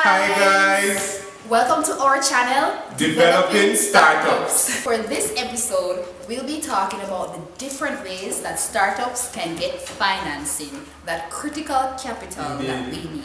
Hi guys! Welcome to our channel, Developing Startups. For this episode, we'll be talking about the different ways that startups can get financing, that critical capital that we need.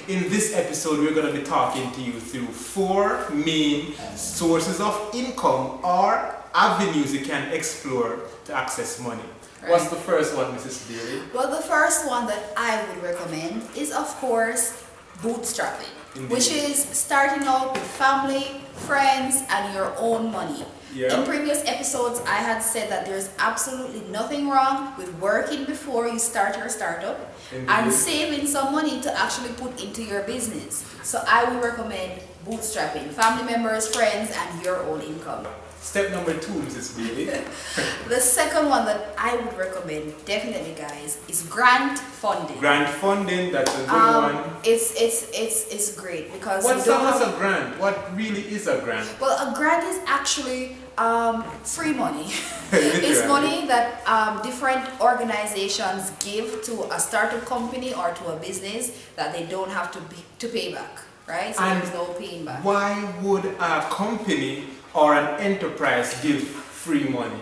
In this episode, we're going to be talking to you through 4 main sources of income or avenues you can explore to access money. Right. What's the first one, Mrs. Bailey? Well, the first one that I would recommend is, of course, bootstrapping, Indeed. which is starting out with family, friends, and your own money. Yeah. In previous episodes, I had said that there's absolutely nothing wrong with working before you start your startup. Indeed. And saving some money to actually put into your business. So I would recommend bootstrapping, family members, friends, and your own income. Step number 2, Mrs. Bailey. The second one that I would recommend, definitely guys, is grant funding. Grant funding, that's a good one. It's great because What's a grant? What really is a grant? Well, a grant is actually free money. It's money that different organizations give to a startup company or to a business that they don't have to pay back, right? So And there's no paying back. Why would a company or an enterprise give free money?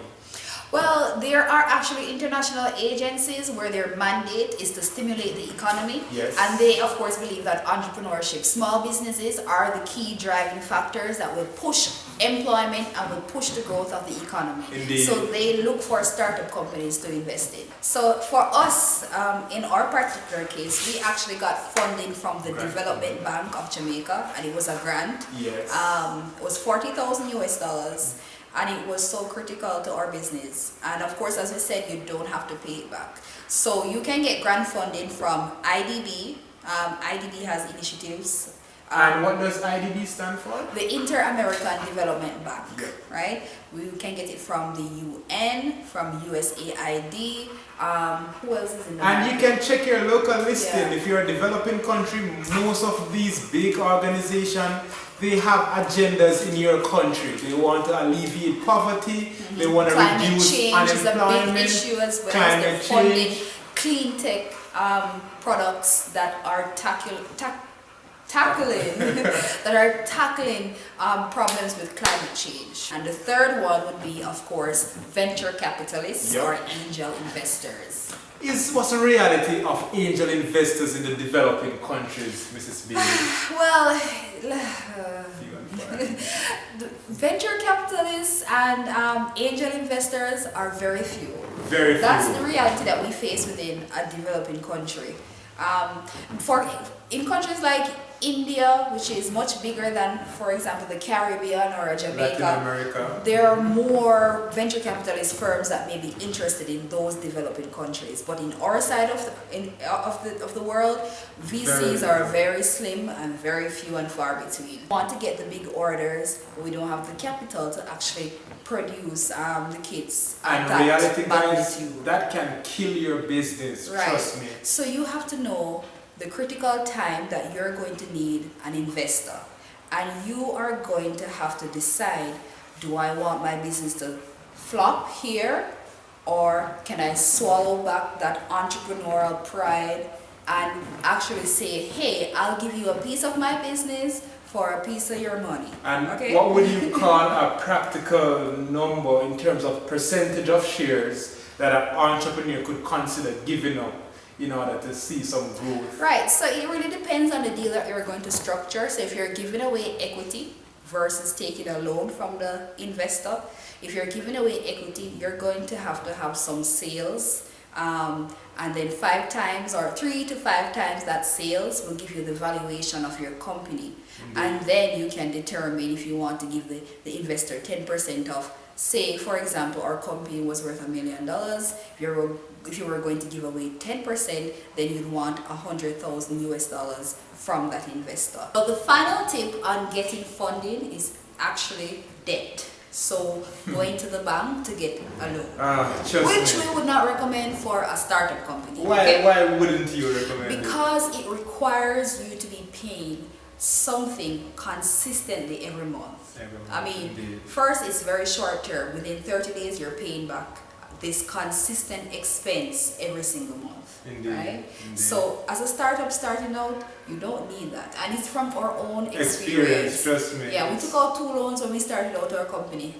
Well, there are actually international agencies where their mandate is to stimulate the economy. Yes. And they, of course, believe that entrepreneurship, small businesses are the key driving factors that will push employment and will push the growth of the economy. Indeed. So they look for startup companies to invest in. So for us, in our particular case, we actually got funding from the Development Bank of Jamaica, and it was a grant. Yes. It was $40,000 US. And it was so critical to our business. And of course, as I said, you don't have to pay it back. So you can get grant funding from IDB. IDB has initiatives. And what does IDB stand for? The Inter-American Development Bank, Yeah. right? We can get it from the UN, from USAID. Who else is in the And you market? can check your local listing. Yeah. If you're a developing country, most of these big organizations, they have agendas in your country. They want to alleviate poverty. They want to Climate reduce change is a unemployment. big issue as well. Climate They're funding change. clean tech products that are tackling problems with climate change. And the third one would be, of course, venture capitalists Yep. or angel investors. What's the reality of angel investors in the developing countries, Mrs. Bailey? Well, venture capitalists and angel investors are very few. Very few. That's the reality that we face within a developing country. In countries like India, which is much bigger than, for example, the Caribbean or Jamaica, Latin America. there are more venture capitalist firms that may be interested in those developing countries. But in our side of the world, VCs are very slim and very few and far between. We want to get the big orders, but we don't have the capital to actually produce the kits at And that reality, guys, magnitude. that can kill your business. Right. Trust me. So you have to know the critical time that you're going to need an investor. And you are going to have to decide, do I want my business to flop here? Or can I swallow back that entrepreneurial pride and actually say, hey, I'll give you a piece of my business for a piece of your money. And okay? what would you call a practical number in terms of percentage of shares that an entrepreneur could consider giving up in order to see some growth? Right, so it really depends on the deal that you're going to structure. So if you're giving away equity versus taking a loan from the investor, if you're giving away equity, you're going to have some sales. And then 5 times or 3 to 5 times that sales will give you the valuation of your company. Indeed. And then you can determine if you want to give the investor 10% of, say, for example, our company was worth $1 million. If you were going to give away 10%, then you'd want $100,000 US from that investor. So the final tip on getting funding is actually debt. So going to the bank to get a loan, which we would not recommend for a startup company. Why wouldn't you recommend it? Because it requires you to be paying something consistently every month. Every month, I mean, indeed. first it's very short term. Within 30 days, you're paying back this consistent expense every single month. Indeed, Right? indeed. So as a startup starting out, you don't need that. And it's from our own experience. Trust me. Yeah, we took out 2 loans when we started out our company.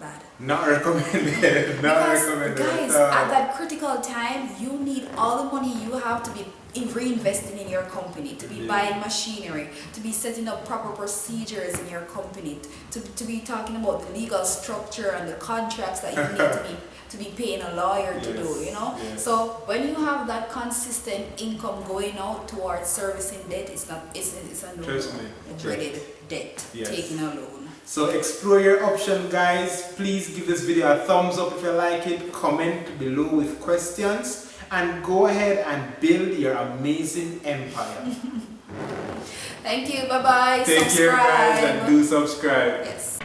Bad. Not recommended. Not Because recommended. guys, at that critical time, you need all the money you have to be reinvesting in your company, to be Indeed. buying machinery, to be setting up proper procedures in your company, to be talking about the legal structure and the contracts that you need to be paying a lawyer to do, you know. Yes. So when you have that consistent income going out towards servicing debt, it's a no Trust me. dreaded debt, Yes. taking a loan. So explore your option, guys. Please give this video a thumbs up if you like it. Comment below with questions. And go ahead and build your amazing empire. Thank you. Bye bye. Take care, guys, and do subscribe. Yes.